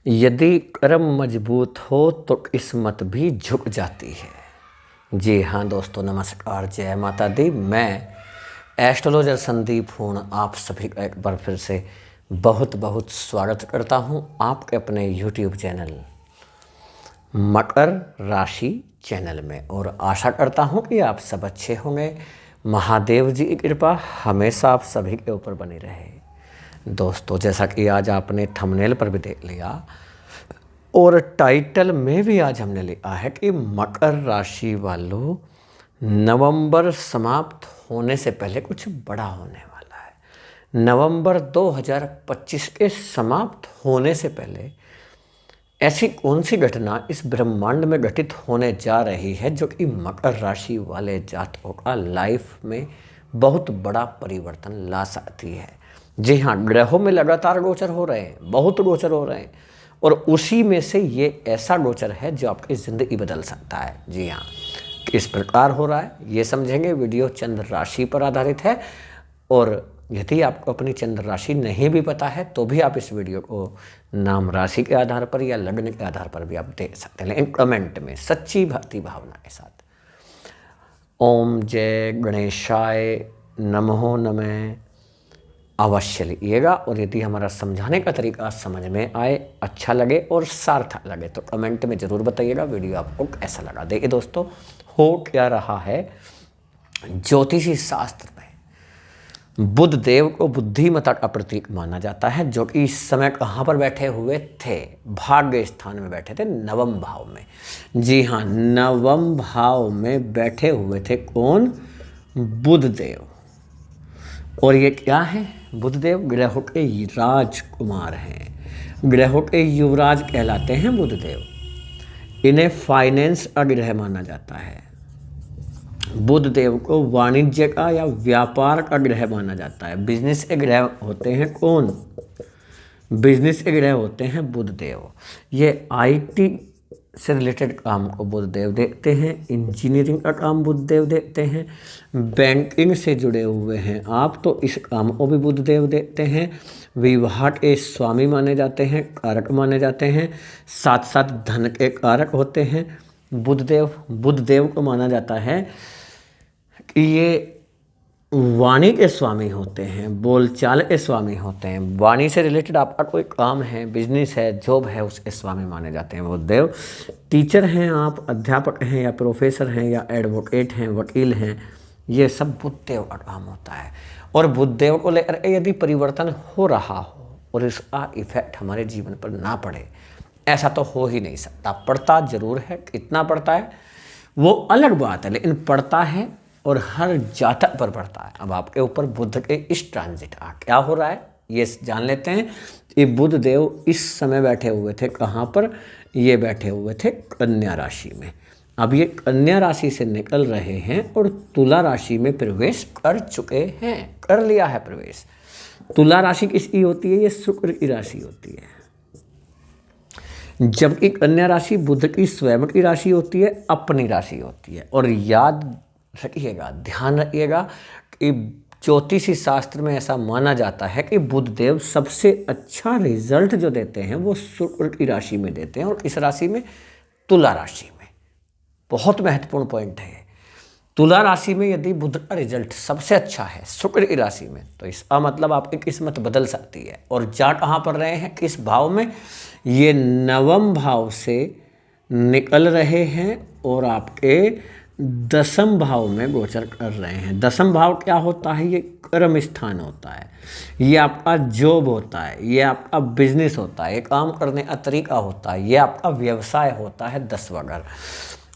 यदि कर्म मजबूत हो तो किस्मत भी झुक जाती है। जी हाँ दोस्तों, नमस्कार, जय माता दी। मैं एस्ट्रोलॉजर संदीप हूँ, आप सभी का एक बार फिर से बहुत बहुत स्वागत करता हूँ आपके अपने YouTube चैनल मकर राशि चैनल में। और आशा करता हूँ कि आप सब अच्छे होंगे। महादेव जी की कृपा हमेशा आप सभी के ऊपर बनी रहे। दोस्तों, जैसा कि आज आपने थंबनेल पर भी देख लिया और टाइटल में भी आज हमने लिखा है कि मकर राशि वालों, नवंबर समाप्त होने से पहले कुछ बड़ा होने वाला है। नवंबर 2025 के समाप्त होने से पहले ऐसी कौन सी घटना इस ब्रह्मांड में घटित होने जा रही है जो कि मकर राशि वाले जातकों का लाइफ में बहुत बड़ा परिवर्तन ला सकती है। जी हाँ, ग्रहों में लगातार गोचर हो रहे हैं, बहुत गोचर हो रहे हैं, और उसी में से ये ऐसा गोचर है जो आपकी ज़िंदगी बदल सकता है। जी हाँ, किस प्रकार हो रहा है ये समझेंगे। वीडियो चंद्र राशि पर आधारित है, और यदि आपको अपनी चंद्र राशि नहीं भी पता है तो भी आप इस वीडियो को नाम राशि के आधार पर या लग्न के आधार पर भी आप देख सकते हैं, लेकिन कमेंट में सच्ची भक्ति भावना के साथ। ओम जय गणेशाय नमो नमः अवश्य लिखिएगा। और यदि हमारा समझाने का तरीका समझ में आए, अच्छा लगे और सार्थक लगे तो कमेंट में ज़रूर बताइएगा वीडियो आपको कैसा लगा। देखिए दोस्तों, हो क्या रहा है, ज्योतिषी शास्त्र में बुध देव को बुद्धिमता का प्रतीक माना जाता है, जो कि इस समय कहाँ पर बैठे हुए थे? भाग्य स्थान में बैठे थे, नवम भाव में। जी हाँ, नवम भाव में बैठे हुए थे। कौन? बुध देव। और ये क्या है? बुध देव ग्रहों के राजकुमार हैं, ग्रहों के युवराज कहलाते हैं बुध देव। इन्हें फाइनेंस का ग्रह माना जाता है। बुध देव को वाणिज्य का या व्यापार का ग्रह माना जाता है। बिजनेस के ग्रह होते हैं कौन? बिजनेस के ग्रह होते हैं बुध देव। ये आईटी से रिलेटेड काम को बुध देव देखते हैं, इंजीनियरिंग का काम बुध देव देखते हैं, बैंकिंग से जुड़े हुए हैं आप तो इस काम को भी बुध देव देखते हैं। विवाह के स्वामी माने जाते हैं, कारक माने जाते हैं, साथ साथ धन के कारक होते हैं बुध देव। बुध देव को माना जाता है कि ये वाणी के स्वामी होते हैं, बोलचाल के स्वामी होते हैं। वाणी से रिलेटेड आपका कोई काम है, बिजनेस है, जॉब है, उसके स्वामी माने जाते हैं बुधदेव। टीचर हैं आप, अध्यापक हैं या प्रोफेसर हैं या एडवोकेट हैं, वकील हैं, ये सब बुधदेव का काम होता है। और बुधदेव को लेकर यदि परिवर्तन हो रहा हो और इसका इफेक्ट हमारे जीवन पर ना पड़े, ऐसा तो हो ही नहीं सकता। पड़ता जरूर है, कितना पड़ता है वो अलग बात है, लेकिन पड़ता है और हर जातक पर पड़ता है। अब आपके ऊपर बुध के इस ट्रांजिट का क्या हो रहा है ये जान लेते हैं। ये बुध देव इस समय बैठे हुए थे कहाँ पर? ये बैठे हुए थे कन्या राशि में। अब ये कन्या राशि से निकल रहे हैं और तुला राशि में प्रवेश कर चुके हैं, कर लिया है प्रवेश। तुला राशि किसकी होती है? ये शुक्र की राशि होती है, जबकि कन्या राशि बुध की स्वयं की राशि होती है, अपनी राशि होती है। और याद रखिएगा, ध्यान रखिएगा कि ज्योतिषी शास्त्र में ऐसा माना जाता है कि बुध देव सबसे अच्छा रिजल्ट जो देते हैं वो शुक्र की राशि में देते हैं, और इस राशि में तुला राशि में। बहुत महत्वपूर्ण पॉइंट है। तुला राशि में यदि बुध का रिजल्ट सबसे अच्छा है शुक्र की राशि में, तो इसका मतलब आपकी किस्मत बदल सकती है। और जा कहाँ पर रहे हैं, किस भाव में? ये नवम भाव से निकल रहे हैं और आपके दसम भाव में गोचर कर रहे हैं। दसम भाव क्या होता है? ये कर्म स्थान होता है, ये आपका जॉब होता है, ये आपका बिजनेस होता है, ये काम करने का तरीका होता है, ये आपका व्यवसाय होता है। 10वां घर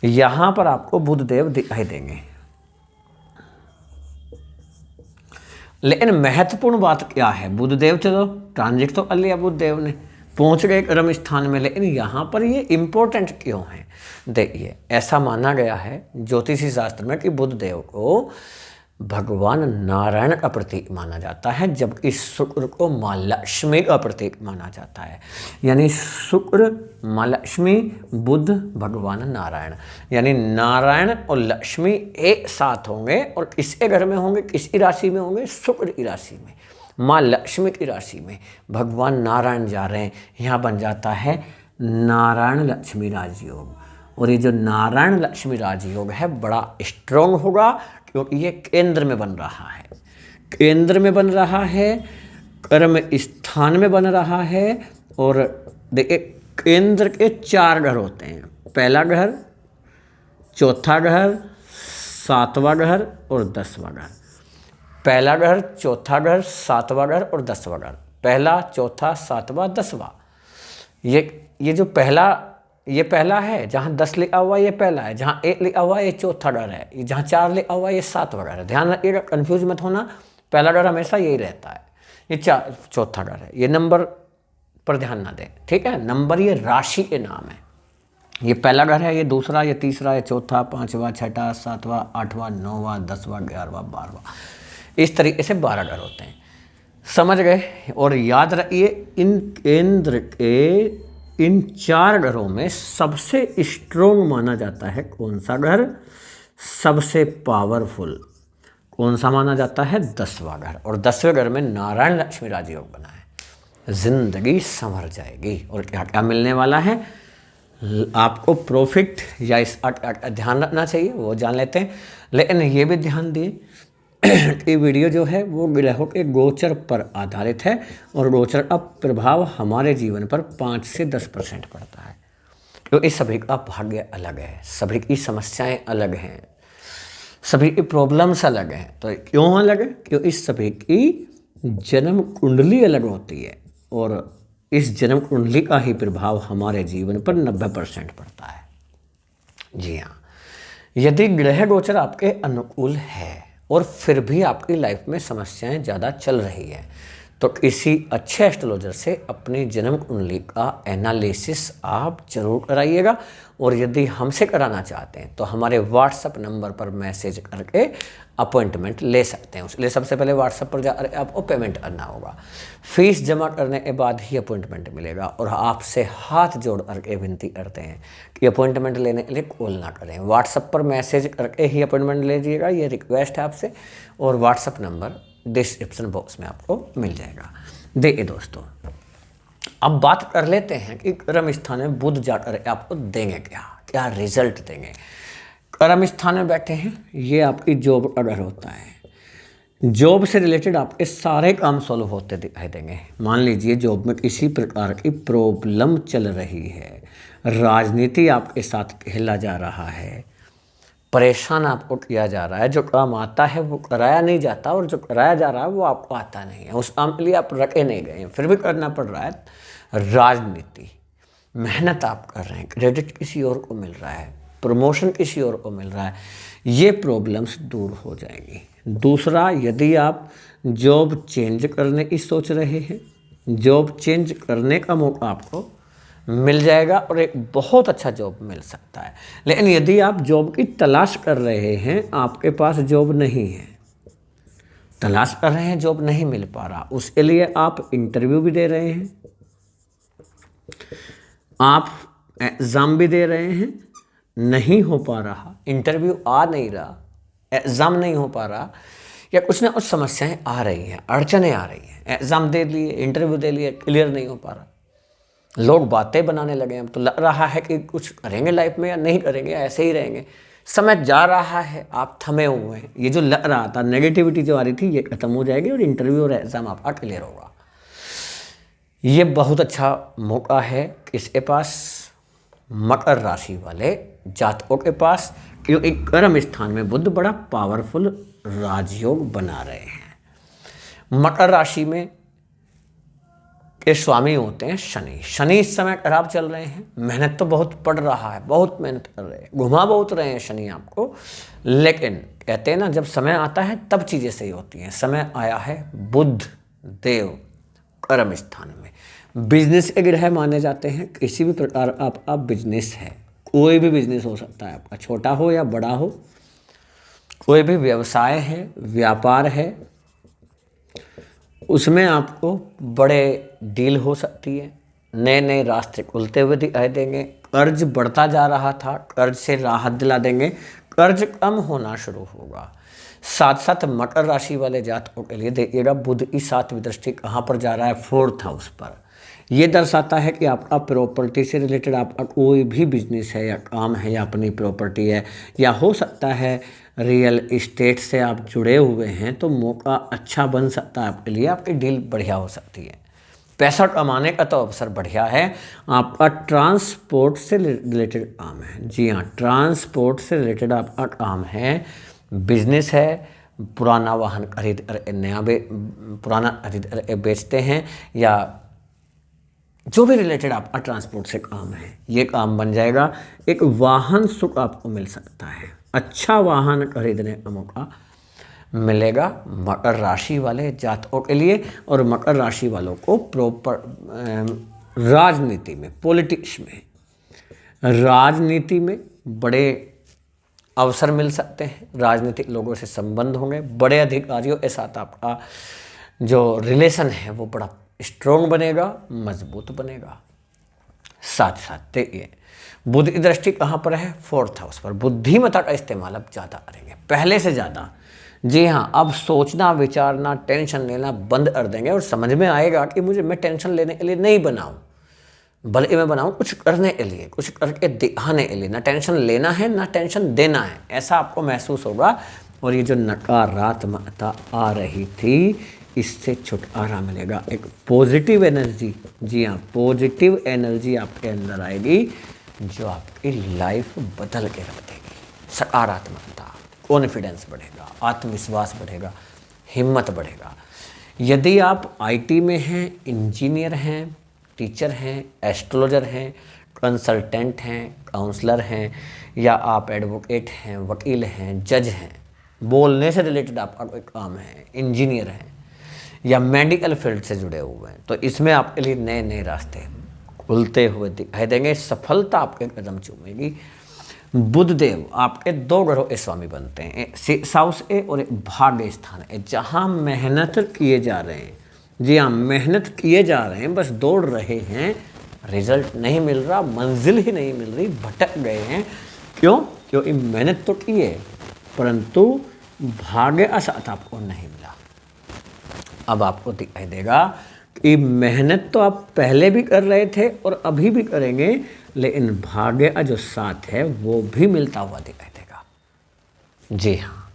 यहाँ पर आपको बुध देव दिखाई देंगे। लेकिन महत्वपूर्ण बात क्या है? बुध देव चलो ट्रांजिट तो कर लिया, बुध देव ने पहुंच गए कर्म स्थान में, लेकिन यहाँ पर ये इम्पोर्टेंट क्यों है? देखिए, ऐसा माना गया है ज्योतिषी शास्त्र में कि बुध देव को भगवान नारायण का प्रतीक माना जाता है, जबकि शुक्र को माँ लक्ष्मी का प्रतीक माना जाता है। यानी शुक्र माँ लक्ष्मी, बुध भगवान नारायण, यानी नारायण और लक्ष्मी एक साथ होंगे। और किसके घर में होंगे, किसकी राशि में होंगे? शुक्र की राशि में। माँ लक्ष्मी की राशि में भगवान नारायण जा रहे हैं, यहाँ बन जाता है नारायण लक्ष्मी राजयोग। और ये जो नारायण लक्ष्मी राजयोग है बड़ा स्ट्रोंग होगा, क्योंकि ये केंद्र में बन रहा है, केंद्र में बन रहा है, कर्म स्थान में बन रहा है। और देखिए केंद्र के 4 घर होते हैं, पहला घर, चौथा घर, 7वां घर और 10वां घर। पहला घर, चौथा घर, 7वां घर और 10वां घर। पहला, चौथा, 7वां, 10वां। ये जो पहला, ये पहला है, जहाँ 10 लिखा हुआ ये पहला है, जहाँ 1 लिखा हुआ ये चौथा घर है, जहाँ 4 लिखा हुआ ये 7वां घर है। ध्यान रखिएगा, कन्फ्यूज मत होना, पहला घर हमेशा यही रहता है, ये चौथा घर है। ये नंबर पर ध्यान ना दें, ठीक है। नंबर ये राशि के नाम है, ये पहला घर है, ये दूसरा, ये तीसरा, ये चौथा, 5वां, 6वां, 7वां, 8वां, 9वां, 10वां, 11वां, 12वां, इस तरीके से 12 घर होते हैं। समझ गए। और याद रखिए इन केंद्र के इन 4 घरों में सबसे स्ट्रोंग माना जाता है कौन सा घर, सबसे पावरफुल कौन सा माना जाता है, 10वां घर। और 10वें घर में नारायण लक्ष्मी राजयोग बना है, जिंदगी संवर जाएगी। और क्या क्या मिलने वाला है आपको, प्रॉफिट या इस ध्यान रखना चाहिए वो जान लेते हैं। लेकिन ये भी ध्यान दिए कि वीडियो जो है वो ग्रहों के गोचर पर आधारित है, और गोचर का प्रभाव हमारे जीवन पर 5 से 10% पड़ता है, क्योंकि सभी का भाग्य अलग है, सभी की समस्याएं अलग हैं, सभी की प्रॉब्लम्स अलग हैं। तो क्यों अलग है, क्योंकि सभी की जन्म कुंडली अलग होती है, और इस जन्म कुंडली का ही प्रभाव हमारे जीवन पर 90% पड़ता है। जी हाँ, यदि ग्रह गोचर आपके अनुकूल है और फिर भी आपकी लाइफ में समस्याएं ज़्यादा चल रही है, तो किसी अच्छे एस्ट्रोलॉजर से अपनी जन्म कुंडली का एनालिसिस आप जरूर कराइएगा। और यदि हमसे कराना चाहते हैं तो हमारे व्हाट्सएप नंबर पर मैसेज करके अपॉइंटमेंट ले सकते हैं। उसके लिए सबसे पहले व्हाट्सएप पर जा आपको पेमेंट करना होगा, फीस जमा करने के बाद ही अपॉइंटमेंट मिलेगा। और आपसे हाथ जोड़ करके विनती करते हैं कि अपॉइंटमेंट लेने के लिए कॉल ना करें, व्हाट्सएप पर मैसेज करके ही अपॉइंटमेंट ले लीजिएगा, ये रिक्वेस्ट है आपसे। और व्हाट्सएप नंबर डिस्क्रिप्शन बॉक्स में आपको मिल जाएगा। देखिए दोस्तों, अब बात कर लेते हैं कि कर्म स्थान में बुध जाकर आपको देंगे क्या, क्या रिजल्ट देंगे। कर्म स्थान में बैठे हैं, ये आपकी जॉब का घर होता है। जॉब से रिलेटेड आपके सारे काम सॉल्व होते दिखाई देंगे। मान लीजिए जॉब में किसी प्रकार की प्रॉब्लम चल रही है, राजनीति आपके साथ खेला जा रहा है, परेशान आपको किया जा रहा है, जो काम आता है वो कराया नहीं जाता, और जो कराया जा रहा है वो आपको आता नहीं है, उस काम के लिए आप रखे नहीं गए हैं फिर भी करना पड़ रहा है। राजनीति, मेहनत आप कर रहे हैं, क्रेडिट किसी और को मिल रहा है, प्रमोशन किसी और को मिल रहा है, ये प्रॉब्लम्स दूर हो जाएंगी। दूसरा, यदि आप जॉब चेंज करने की सोच रहे हैं, जॉब चेंज करने का मौका आपको मिल जाएगा और एक बहुत अच्छा जॉब मिल सकता है। लेकिन यदि आप जॉब की तलाश कर रहे हैं, आपके पास जॉब नहीं है, तलाश कर रहे हैं, जॉब नहीं मिल पा रहा, उसके लिए आप इंटरव्यू भी दे रहे हैं, आप एग्ज़ाम भी दे रहे हैं, नहीं हो पा रहा, इंटरव्यू आ नहीं रहा, एग्ज़ाम नहीं हो पा रहा, या कुछ ना कुछ समस्याएं आ रही हैं, अड़चनें आ रही हैं, एग्ज़ाम दे लिए, इंटरव्यू दे लिए, क्लियर नहीं हो पा रहा, लोग बातें बनाने लगे, अब तो लग रहा है कि कुछ करेंगे लाइफ में या नहीं करेंगे, ऐसे ही रहेंगे, समय जा रहा है, आप थमे हुए हैं, ये जो लग रहा था, नेगेटिविटी जो आ रही थी, ये खत्म हो जाएगी और इंटरव्यू और एग्ज़ाम आपका क्लियर होगा। ये बहुत अच्छा मौका है किसके पास, मकर राशि वाले जातकों के पास, क्योंकि कर्म स्थान में बुध बड़ा पावरफुल राजयोग बना रहे हैं। मकर राशि में के स्वामी होते हैं शनि। शनि इस समय खराब चल रहे हैं, मेहनत तो बहुत पड़ रहा है, बहुत मेहनत कर रहे हैं, घुमा बहुत रहे हैं शनि आपको, लेकिन कहते हैं ना जब समय आता है तब चीज़ें सही होती हैं। समय आया है बुध देव कर्म स्थान में, बिजनेस के ग्रह माने जाते हैं। किसी भी प्रकार आपका बिजनेस है, कोई भी बिजनेस हो सकता है, आपका छोटा हो या बड़ा हो, कोई भी व्यवसाय है, व्यापार है, उसमें आपको बड़े डील हो सकती है, नए नए रास्ते खुलते हुए दिखाई देंगे। कर्ज बढ़ता जा रहा था, कर्ज से राहत दिला देंगे, कर्ज कम होना शुरू होगा। साथ साथ मकर राशि वाले जातकों के लिए देखिएगा बुध की 7वीं दृष्टि कहाँ पर जा रहा है, 4th हाउस पर। ये दर्शाता है कि आपका प्रॉपर्टी से रिलेटेड आपका कोई भी बिजनेस है या काम है या अपनी प्रॉपर्टी है, या हो सकता है रियल इस्टेट से आप जुड़े हुए हैं, तो मौका अच्छा बन सकता है आपके लिए, आपकी डील बढ़िया हो सकती है। पैसा कमाने का तो अवसर बढ़िया है। आपका ट्रांसपोर्ट से रिलेटेड काम है, जी हाँ, ट्रांसपोर्ट से रिलेटेड आपका काम है, बिजनेस है, पुराना वाहन खरीद पुराना खरीद बेचते हैं, या जो भी रिलेटेड आपका ट्रांसपोर्ट से काम है, ये काम बन जाएगा। एक वाहन सुख आपको मिल सकता है, अच्छा वाहन खरीदने का मौका मिलेगा मकर राशि वाले जातकों के लिए। और मकर राशि वालों को प्रॉपर राजनीति में, पॉलिटिक्स में, राजनीति में बड़े अवसर मिल सकते हैं, राजनीतिक लोगों से संबंध होंगे, बड़े अधिकारियों के साथ आपका जो रिलेशन है वो बड़ा स्ट्रॉन्ग बनेगा, मजबूत बनेगा। साथ साथ देखिए बुध की दृष्टि कहाँ पर है, 4th हाउस पर। बुद्धिमत्ता का इस्तेमाल अब ज़्यादा करेंगे, पहले से ज़्यादा। जी हाँ, अब सोचना विचारना टेंशन लेना बंद कर देंगे और समझ में आएगा कि मैं टेंशन लेने के लिए नहीं बनाऊँ, बल्कि मैं बनाऊँ कुछ करने के लिए, कुछ करके दिखाने के लिए। ना टेंशन लेना है ना टेंशन देना है, ऐसा आपको महसूस होगा। और ये जो नकारात्मकता आ रही थी, इससे छुटकारा मिलेगा, एक पॉजिटिव एनर्जी, जी हाँ, पॉजिटिव एनर्जी आपके अंदर आएगी जो आपकी लाइफ बदल के रख देगी। सकारात्मकता, कॉन्फिडेंस बढ़ेगा, आत्मविश्वास बढ़ेगा, हिम्मत बढ़ेगा। यदि आप आईटी में हैं, इंजीनियर हैं, टीचर हैं, एस्ट्रोलॉजर हैं, कंसल्टेंट हैं, काउंसलर हैं, या आप एडवोकेट हैं, वकील हैं, जज हैं, बोलने से रिलेटेड आपका कोई काम है, इंजीनियर हैं, या मेडिकल फील्ड से जुड़े हुए हैं, तो इसमें आपके लिए नए नए रास्ते खुलते हुए दिखाई देंगे। सफलता आपके कदम चूमेगी। बुधदेव आपके 2 ग्रहों के स्वामी बनते हैं, 6th हाउस ए और भाग्य स्थान है, जहाँ मेहनत किए जा रहे हैं। जी हाँ, मेहनत किए जा रहे हैं, बस दौड़ रहे हैं, रिजल्ट नहीं मिल रहा, मंजिल ही नहीं मिल रही, भटक गए हैं। क्यों? क्योंकि मेहनत तो की है परंतु भाग्य असाथ आपको नहीं मिला। अब आपको दिखाई देगा कि मेहनत तो आप पहले भी कर रहे थे और अभी भी करेंगे, लेकिन भाग्य का जो साथ है वो भी मिलता हुआ दिखाई देगा। जी हाँ,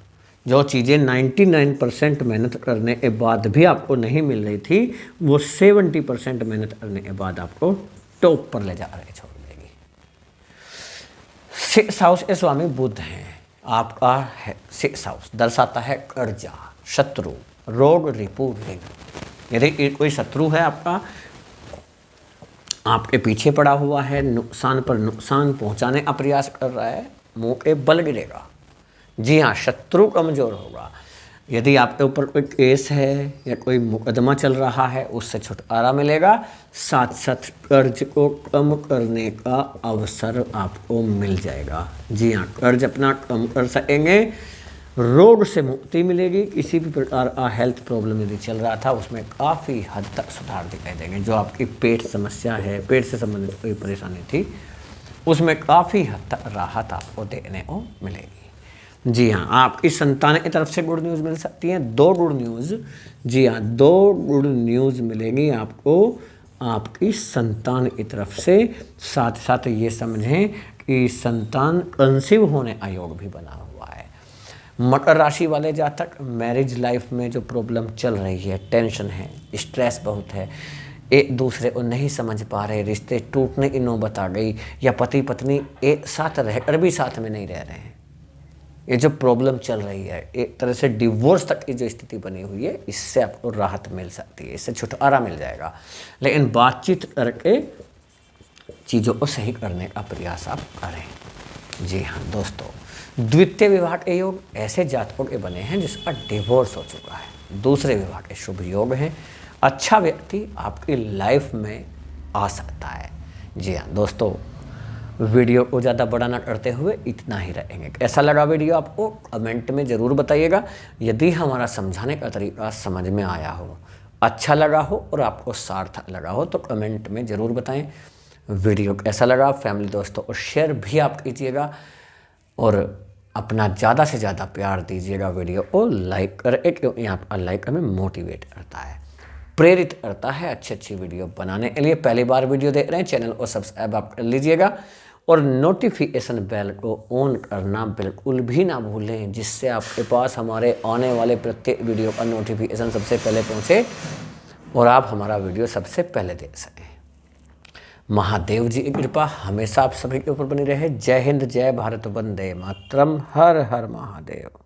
जो चीज़ें 99% मेहनत करने के बाद भी आपको नहीं मिल रही थी, वो 70% मेहनत करने के बाद आपको टॉप पर ले जा रहे छोड़ देगी। 6th हाउस के स्वामी बुध हैं। आपका है 6th हाउस दर्शाता है कर्जा, शत्रु, रोग, रिपू, ऋण। यदि कोई शत्रु है आपका, आपके पीछे पड़ा हुआ है, नुकसान पर नुकसान पहुंचाने का प्रयास कर रहा है, मुंह के बल गिरेगा। जी हाँ, शत्रु कमजोर होगा। यदि आपके ऊपर कोई केस है या कोई मुकदमा चल रहा है, उससे छुटकारा मिलेगा। साथ साथ कर्ज को कम करने का अवसर आपको मिल जाएगा। जी हाँ, कर्ज अपना कम कर सकेंगे। रोग से मुक्ति मिलेगी। किसी भी प्रकार का हेल्थ प्रॉब्लम यदि चल रहा था, उसमें काफ़ी हद तक सुधार दिखाई देंगे। जो आपकी पेट समस्या है, पेट से संबंधित कोई परेशानी थी, उसमें काफ़ी हद तक राहत आपको देखने को मिलेगी। जी हाँ, आपकी संतान की तरफ से गुड न्यूज़ मिल सकती है। 2 गुड न्यूज़, जी हाँ, 2 गुड न्यूज़ मिलेगी आपको आपकी संतान की तरफ से। साथ साथ ये समझें कि संतान कंसीव होने का योग भी बना हुआ है। मकर राशि वाले जातक, मैरिज लाइफ में जो प्रॉब्लम चल रही है, टेंशन है, स्ट्रेस बहुत है, एक दूसरे को नहीं समझ पा रहे, रिश्ते टूटने की नौबत आ गई, या पति पत्नी एक साथ रहकर भी साथ में नहीं रह रहे हैं, ये जो प्रॉब्लम चल रही है, एक तरह से डिवोर्स तक की जो स्थिति बनी हुई है, इससे आपको राहत मिल सकती है, इससे छुटकारा मिल जाएगा। लेकिन बातचीत करके चीज़ों को सही करने का प्रयास आप करें। जी हाँ दोस्तों, द्वितीय विवाह के योग ऐसे जातकों के बने हैं जिसका डिवोर्स हो चुका है। दूसरे विवाह के शुभ योग हैं। अच्छा व्यक्ति आपकी लाइफ में आ सकता है। जी हाँ दोस्तों, वीडियो को ज़्यादा बड़ा ना करते हुए इतना ही रहेंगे। कैसा लगा वीडियो आपको कमेंट में ज़रूर बताइएगा। यदि हमारा समझाने का तरीका समझ में आया हो, अच्छा लगा हो और आपको सार्थक लगा हो, तो कमेंट में ज़रूर बताएं। वीडियो कैसा लगा फैमिली दोस्तों को शेयर भी आप कीजिएगा। और अपना ज़्यादा से ज़्यादा प्यार दीजिएगा वीडियो को लाइक करें, क्योंकि आपका लाइक हमें मोटिवेट करता है, प्रेरित करता है अच्छी अच्छी वीडियो बनाने के लिए। पहली बार वीडियो देख रहे हैं, चैनल को सब्सक्राइब आप कर लीजिएगा और नोटिफिकेशन बेल को ऑन करना बिल्कुल भी ना भूलें, जिससे आपके पास हमारे आने वाले प्रत्येक वीडियो का नोटिफिकेशन सबसे पहले पहुंचे और आप हमारा वीडियो सबसे पहले देख सकें। महादेव जी की कृपा हमेशा आप सभी के ऊपर बनी रहे। जय हिंद, जय भारत, वंदे मातरम, हर हर महादेव।